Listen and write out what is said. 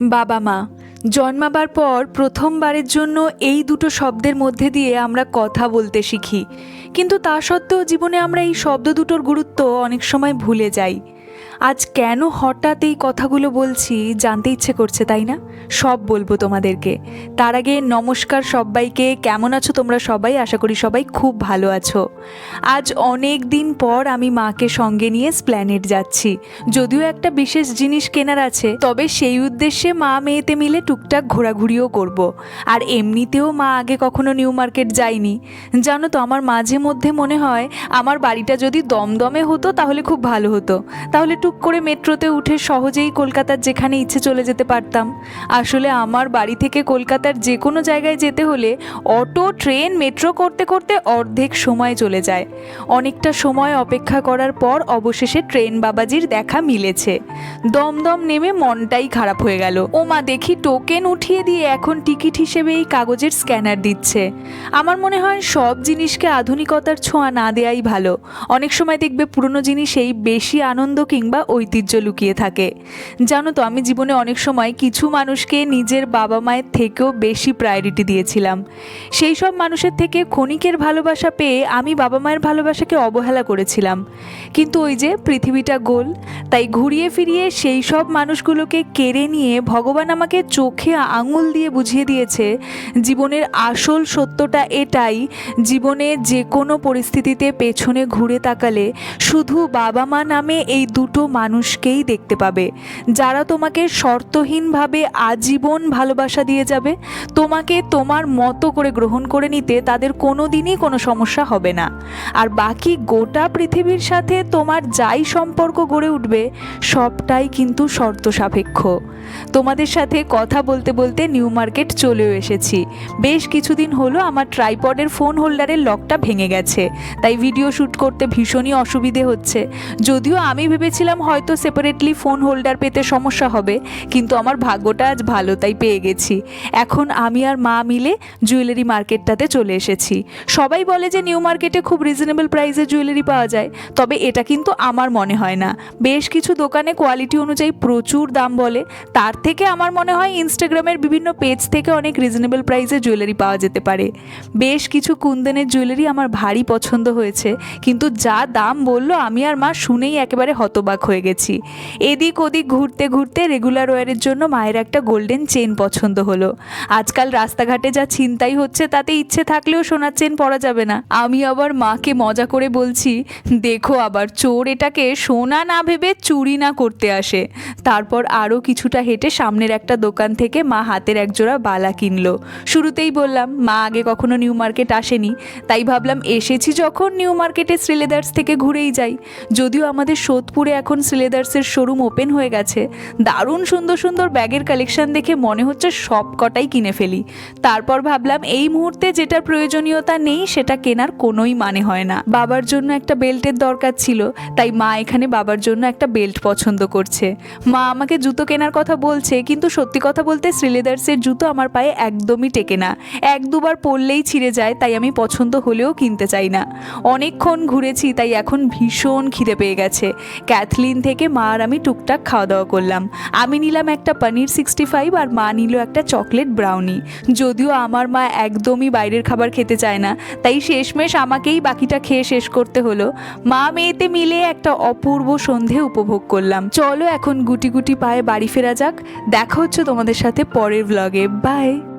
বাবা মা জন্মাবার পর প্রথমবারের জন্য এই দুটো শব্দের মধ্যে দিয়ে আমরা কথা বলতে শিখি, কিন্তু তা সত্ত্বেও জীবনে আমরা এই শব্দ দুটোর গুরুত্ব অনেক সময় ভুলে যাই। আজ কেন হঠাৎ এই কথাগুলো বলছি জানতে ইচ্ছে করছে, তাই না? সব বলবো তোমাদেরকে। তার আগে নমস্কার সবাইকে। কেমন আছো তোমরা সবাই? আশা করি সবাই খুব ভালো আছো। আজ অনেক দিন পর আমি মাকে সঙ্গে নিয়ে স্প্ল্যানেড যাচ্ছি। যদিও একটা বিশেষ জিনিস কেনার আছে, তবে সেই উদ্দেশ্যে মা মেয়েতে মিলে টুকটাক ঘোরাঘুরিও করব। আর এমনিতেও মা আগে কখনো নিউ মার্কেট যায়নি। জানো তো, আমার মাঝে মধ্যে মনে হয় আমার বাড়িটা যদি দমদমে হতো তাহলে খুব ভালো হতো। তাহলে টুক করে মেট্রোতে উঠে সহজেই কলকাতার যেখানে ইচ্ছে চলে যেতে পারতাম। আসলে আমার বাড়ি থেকে কলকাতার যে কোনো জায়গায় যেতে হলে অটো, ট্রেন, মেট্রো করতে করতে অর্ধেক সময় চলে যায়। অনেকটা সময় অপেক্ষা করার পর অবশেষে ট্রেন বাবাজির দেখা মিলেছে। দমদম নেমে মনটাই খারাপ হয়ে গেল। ও মা, দেখি টোকেন উঠিয়ে দিয়ে এখন টিকিট হিসেবে এই কাগজের স্ক্যানার দিচ্ছে। আমার মনে হয় সব জিনিসকে আধুনিকতার ছোঁয়া না দেয়াই ভালো। অনেক সময় দেখবে পুরনো জিনিসেই বেশি আনন্দ কিংবা ঐতিহ্য লুকিয়ে থাকে। জানো তো, আমি জীবনে অনেক সময় কিছু মানুষকে নিজের বাবা মায়ের থেকেও বেশি প্রায়োরিটি দিয়েছিলাম। সেই সব মানুষের থেকে ক্ষণিকের ভালোবাসা পেয়ে আমি বাবা মায়ের ভালোবাসাকে অবহেলা করেছিলাম। কিন্তু ওই যে পৃথিবীটা গোল, তাই ঘুরিয়ে ফিরিয়ে সেই সব মানুষগুলোকে কেড়ে নিয়ে ভগবান আমাকে চোখে আঙুল দিয়ে বুঝিয়ে দিয়েছে জীবনের আসল সত্যটা এটাই, জীবনে যে কোনো পরিস্থিতিতে পেছনে ঘুরে তাকালে শুধু বাবা মা নামে এই দুটো মানুষকেই দেখতে পাবে, যারা তোমাকে শর্তহীনভাবে আজীবন ভালোবাসা দিয়ে যাবে। তোমাকে তোমার মতো করে গ্রহণ করে নিতে তাদের কোনো দিনই কোনো সমস্যা হবে না। আর বাকি গোটা পৃথিবীর সাথে তোমার যাই সম্পর্ক গড়ে উঠবে সবটাই কিন্তু শর্ত সাপেক্ষ। তোমাদের সাথে কথা বলতে বলতে নিউ মার্কেট চলেও এসেছি। বেশ কিছুদিন হলো আমার ট্রাইপডের ফোন হোল্ডারের লকটা ভেঙে গেছে, তাই ভিডিও শ্যুট করতে ভীষণই অসুবিধে হচ্ছে। যদিও আমি ভেবেছিলাম হয়তো সেপারেটলি ফোন হোল্ডার পেতে সমস্যা হবে, কিন্তু আমার ভাগ্যটা আজ ভালো, তাই পেয়ে গেছি। এখন আমি আর মা মিলে জুয়েলারি মার্কেটটাতে চলে এসেছি। সবাই বলে যে নিউ মার্কেটে খুব রিজনেবল প্রাইসে জুয়েলারি পাওয়া যায়, তবে এটা কিন্তু আমার মনে হয় না। বেশ কিছু দোকানে কোয়ালিটি অনুযায়ী প্রচুর দাম বলে, তার থেকে আমার মনে হয় ইনস্টাগ্রামের বিভিন্ন পেজ থেকে অনেক রিজনেবল প্রাইসে জুয়েলারি পাওয়া যেতে পারে। বেশ কিছু কুন্দনের জুয়েলারি আমার ভারী পছন্দ হয়েছে, কিন্তু যা দাম বললো আমি আর মা শুনেই একেবারে হতবাক হয়ে গেছি। এদিক ওদিক ঘুরতে ঘুরতে রেগুলার ওয়ারের জন্য মায়ের একটা গোল্ডেন চেন পছন্দ হলো। আজকাল রাস্তাঘাটে যা ছিনতাই হচ্ছে তাতে ইচ্ছে থাকলেও সোনার চেন পরা যাবে না। আমি আবার মাকে মজা করে বলছি, দেখো আবার চোর এটাকে সোনা না ভেবে চুরি না করতে আসে। তারপর আরও কিছুটা হেঁটে সামনের একটা দোকান থেকে মা হাতের একজোড়া বালা কিনলো। শুরুতেই বললাম মা আগে কখনো নিউ মার্কেট আসেনি, তাই ভাবলাম এসেছি যখন নিউ মার্কেটে শ্রীলেদার্স থেকে ঘুরেই যাই। যদিও আমাদের সোদপুরে এখন শ্রীলেদার্সের শোরুম ওপেন হয়ে গেছে। দারুণ সুন্দর সুন্দর ব্যাগের কালেকশন দেখে মনে হচ্ছে সব কটাই কিনে ফেলি। তারপর ভাবলাম এই মুহূর্তে যেটার প্রয়োজনীয়তা নেই সেটা কেনার কোনোই মানে হয় না। বাবার জন্য একটা বেল্টের দরকার ছিল, তাই মা এখানে বাবার জন্য একটা বেল্ট পছন্দ করছে। মা আমাকে জুতো কেনার কথা বলছে, কিন্তু সত্যি কথা বলতে শ্রীলেদার্সের জুতো আমার পায়ে একদমই টেকে না। এক দুবার পরলেই ছিঁড়ে যায়, তাই আমি পছন্দ হলেও কিনতে চাই না। অনেকক্ষণ ঘুরেছি, তাই এখন ভীষণ খিদে পেয়ে গেছে। ক্যাথলিন থেকে মা আর আমি টুকটাক খাওয়া দাওয়া করলাম। আমি নিলাম একটা পনির 65 আর মা নিল একটা চকলেট ব্রাউনি। যদিও আমার মা একদমই বাইরের খাবার খেতে চায় না, তাই শেষমেশ আমাকেই বাকিটা খেয়ে শেষ করতে হলো। মা মেয়েতে মিলে একটা অপূর্ব সন্ধে উপভোগ করলাম। চলো এখন গুটি গুটি পায়ে বাড়ি ফেরা যাক। দেখা হচ্ছে তোমাদের সাথে পরের ব্লগে। বাই।